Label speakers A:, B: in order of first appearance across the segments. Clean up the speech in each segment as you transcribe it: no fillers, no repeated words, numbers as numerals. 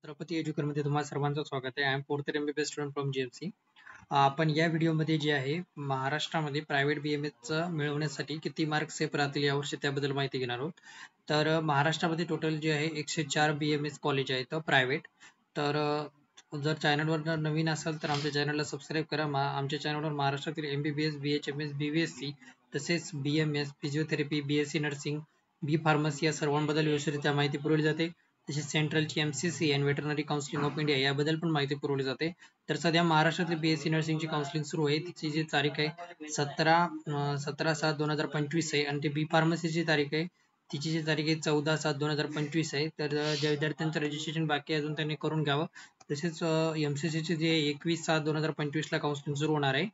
A: छत्रपती एज्युकेशनमध्ये तुम्हाला सर्वांचं स्वागत आहे. I am fourth year MBBS student from GMC. आपण या व्हिडिओमध्ये जे आहे महाराष्ट्रामध्ये प्रायव्हेट BMS मिळवण्यासाठी किती मार्क सेफ राहतील यावर्षी त्याबद्दल माहिती घेणार आहोत. तर महाराष्ट्रामध्ये टोटल जे आहे 104 BMS कॉलेज आहेत प्रायव्हेट. तर जर चॅनलवर नवीन असाल तर आमच्या चॅनलला सबस्क्राईब करा. आमच्या चॅनलवर महाराष्ट्रातील MBBS, BHMS, BVSC तसेच BMS, फिजिओथेरपी, BSc नर्सिंग, बी फार्मसी या सर्वांबद्दल व्यवस्थितरित्या माहिती पुरवली जाते. तसेच सेंट्रलची MCC and veterinary counselling of India याबद्दल पण माहिती पुरवली जाते. तर सध्या महाराष्ट्रातील BSc नर्सिंगची काउन्सिलिंग सुरू आहे. तिची जी तारीख आहे 17/7/2025 आहे आणि ते बी फार्मसीची तारीख आहे तिची जी तारीख आहे 14/7/2025 आहे. तर ज्या विद्यार्थ्यांचं रजिस्ट्रेशन बाकी आहे अजून त्यांनी करून घ्यावं. तसेच MCC चे जे 21/7/2025 ला काउन्सिलिंग सुरू होणार आहे.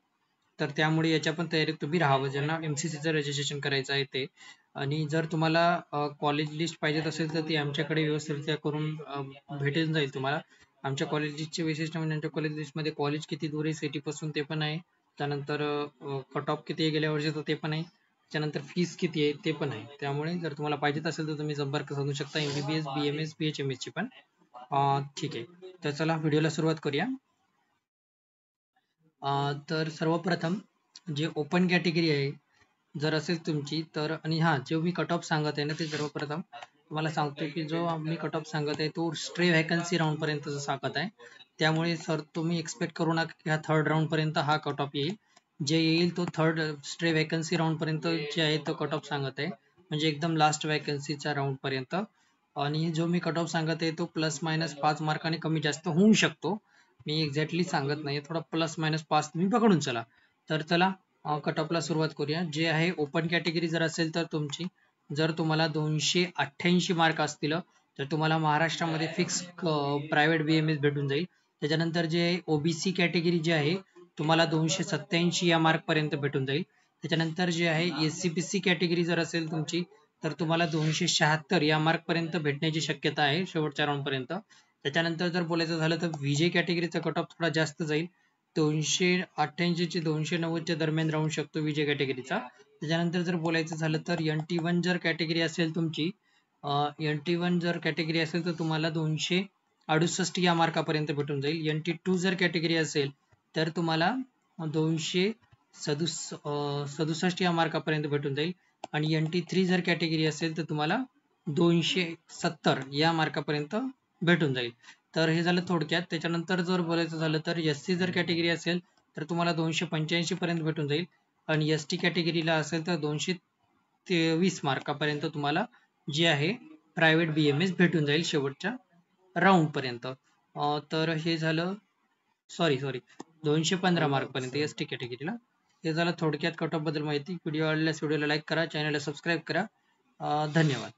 A: तर त्यामुळे याच्या पण तयारीत तुम्ही राहावं ज्यांना MCCचं रजिस्ट्रेशन करायचं आहे ते. आणि जर तुम्हाला कॉलेज लिस्ट पाहिजे असेल तर ती आमच्याकडे व्यवस्थितरित्या करून भेटून जाईल तुम्हाला. आमच्या कॉलेज लिस्टचे वैशिष्ट्य म्हणजे आमच्या कॉलेज लिस्टमध्ये कॉलेज किती दूर आहे सिटीपासून ते पण आहे. त्यानंतर कट ऑफ किती आहे गेल्या वर्षीचं ते पण आहे. त्यानंतर फीस किती आहे ते पण आहे. त्यामुळे जर तुम्हाला पाहिजेत असेल तर तुम्ही संपर्क साधू शकता MBBS, BMS, BHMS ची पण. ठीक आहे. तर चला व्हिडिओला सुरुवात करूया. तर सर्वप्रथम जे ओपन कॅटेगरी आहे जर असेल तुमची तर आणि जो मी कट ऑफ सांगत आहे ना ते सर्वप्रथम तुम्हाला सांगतो की जो मी कट ऑफ सांगत आहे तो स्ट्रे व्हॅकन्सी राऊंड पर्यंत सांगत आहे. त्यामुळे सर तुम्ही एक्सपेक्ट करू नका की हा थर्ड राऊंड पर्यंत हा कट ऑफ येईल. जे येईल तो थर्ड स्ट्रे व्हॅकन्सी राऊंड पर्यंत जे आहे तो कट ऑफ सांगत आहे म्हणजे एकदम लास्ट व्हॅकन्सीच्या राऊंड पर्यंत. आणि जो मी कट ऑफ सांगत आहे तो प्लस मायनस 5 मार्काने कमी जास्त होऊ शकतो. मी एक्झॅक्टली सांगत नाही, थोडा प्लस मायनस 5 तुम्ही पकडून चला. तर चला कट ऑफला सुरुवात करूया. जे आहे ओपन कॅटेगरी जर असेल तर तुमची जर तुम्हाला 288 मार्क असतील तर तुम्हाला महाराष्ट्रामध्ये फिक्स प्रायव्हेट BMS भेटून जाईल. त्याच्यानंतर जे OBC कॅटेगरी जे आहे तुम्हाला 287 या मार्क पर्यंत भेटून जाईल. त्याच्यानंतर जे आहे SCBC कॅटेगरी जर असेल तुमची तर तुम्हाला 276 या मार्क पर्यंत भेटण्याची शक्यता आहे शेवटच्या राऊंड पर्यंत. त्याच्यानंतर जर बोलायचं झालं तर VJ कॅटेगरीचा कट ऑफ थोडा जास्त जाईल. 288 ते 290 दरम्यान राहू शकतो विजय कॅटेगरीचा. त्याच्यानंतर जर बोलायचं झालं तर NT1 जर कॅटेगरी असेल तुमची NT1 जर कॅटेगरी असेल तर तुम्हाला 268 या मार्कापर्यंत भेटून जाईल. NT2 जर कॅटेगरी असेल तर तुम्हाला 267 या मार्कापर्यंत भेटून जाईल. आणि NT3 जर कॅटेगरी असेल तर तुम्हाला 270 या मार्कापर्यंत भेटून जाईल. तर हे झालं थोडक्यात. त्याच्यानंतर जर बोलायचं झालं तर SC जर कॅटेगरी असेल तर तुम्हाला 285 पर्यंत भेटून जाईल. आणि ST कॅटेगरीला असेल तर 223 मार्कापर्यंत तुम्हाला जे आहे प्रायव्हेट BMS भेटून जाईल शेवटच्या राऊंड पर्यंत. तर हे झालं सॉरी 215 मार्क पर्यंत ST कॅटेगरीला. हे झालं थोडक्यात कट ऑफ बद्दल माहिती. व्हिडिओ आवडल्यास व्हिडिओला लाईक करा, चॅनलला सबस्क्राईब करा. धन्यवाद.